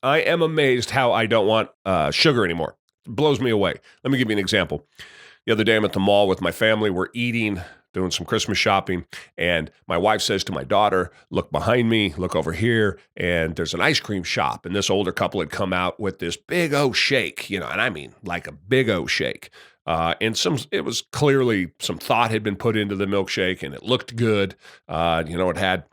I am amazed how I don't want sugar anymore. It blows me away. Let me give you an example. The other day, I'm at the mall with my family. We're eating, doing some Christmas shopping, and my wife says to my daughter, "Look behind me, look over here," and there's an ice cream shop. And this older couple had come out with this big O shake, and I mean like a big O shake. It was clearly some thought had been put into the milkshake, and it looked good. It had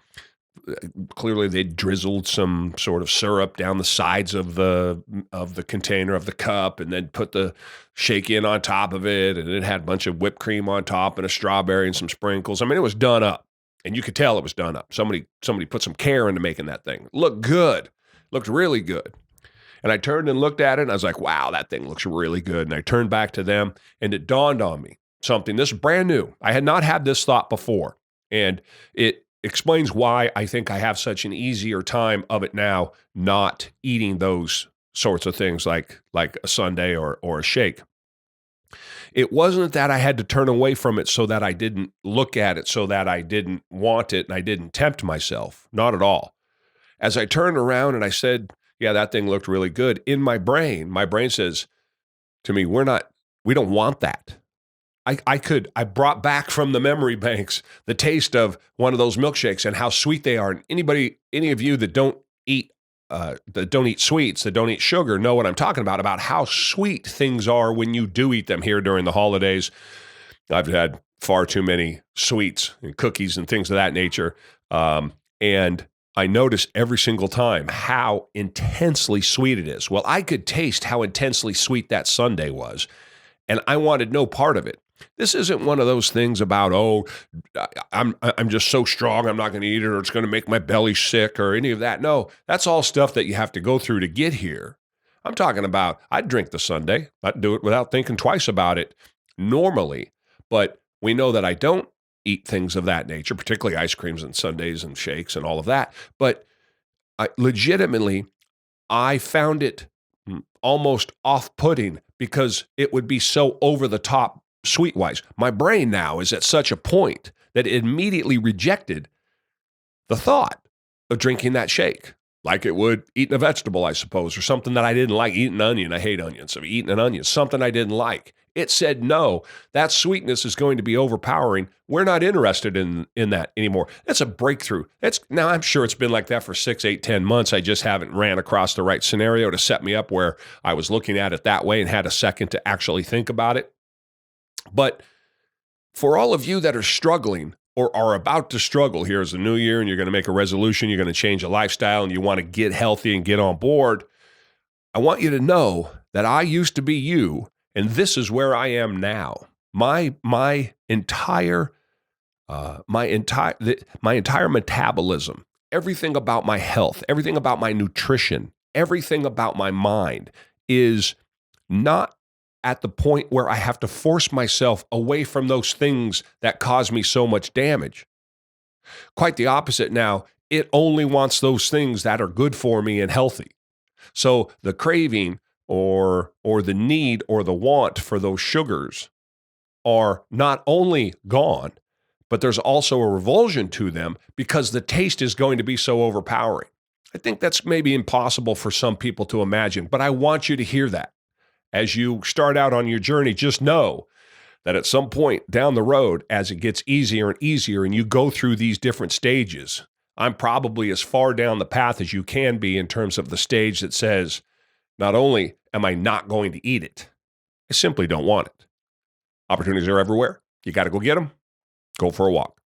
clearly they drizzled some sort of syrup down the sides of the container of the cup, and then put the shake in on top of it, and it had a bunch of whipped cream on top and a strawberry and some sprinkles. I mean, it was done up, and you could tell it was done up. Somebody put some care into making that thing. Looked good, looked really good. And I turned and looked at it, and I was like, wow, that thing looks really good. And I turned back to them, and it dawned on me something. This is brand new. I had not had this thought before, and it explains why I think I have such an easier time of it now, not eating those sorts of things like a sundae or a shake. It wasn't that I had to turn away from it so that I didn't look at it, so that I didn't want it and I didn't tempt myself. Not at all. As I turned around and I said, yeah, that thing looked really good, in my brain says to me, we don't want that. I brought back from the memory banks the taste of one of those milkshakes and how sweet they are. And any of you that don't eat sweets, that don't eat sugar, know what I'm talking about how sweet things are when you do eat them here during the holidays. I've had far too many sweets and cookies and things of that nature. And I notice every single time how intensely sweet it is. Well, I could taste how intensely sweet that sundae was, and I wanted no part of it. This isn't one of those things about, I'm just so strong, I'm not going to eat it, or it's going to make my belly sick, or any of that. No, that's all stuff that you have to go through to get here. I'm talking about, I'd drink the sundae. I'd do it without thinking twice about it normally. But we know that I don't eat things of that nature, particularly ice creams and sundaes and shakes and all of that. But legitimately, I found it almost off-putting because it would be so over the top sweet-wise. My brain now is at such a point that it immediately rejected the thought of drinking that shake, like it would eating a vegetable, I suppose, or something that I didn't like. Eating an onion, I hate onions. So eating an onion, something I didn't like. It said, no, that sweetness is going to be overpowering. We're not interested in that anymore. That's a breakthrough. Now, I'm sure it's been like that for 6, 8, 10 months. I just haven't ran across the right scenario to set me up where I was looking at it that way and had a second to actually think about it. But for all of you that are struggling or are about to struggle, here's the new year and you're going to make a resolution, you're going to change a lifestyle, and you want to get healthy and get on board, I want you to know that I used to be you, and this is where I am now. My entire metabolism, everything about my health, everything about my nutrition, everything about my mind is not at the point where I have to force myself away from those things that cause me so much damage. Quite the opposite now. It only wants those things that are good for me and healthy. So the craving or the need or the want for those sugars are not only gone, but there's also a revulsion to them because the taste is going to be so overpowering. I think that's maybe impossible for some people to imagine, but I want you to hear that. As you start out on your journey, just know that at some point down the road, as it gets easier and easier and you go through these different stages, I'm probably as far down the path as you can be in terms of the stage that says, not only am I not going to eat it, I simply don't want it. Opportunities are everywhere. You got to go get them. Go for a walk.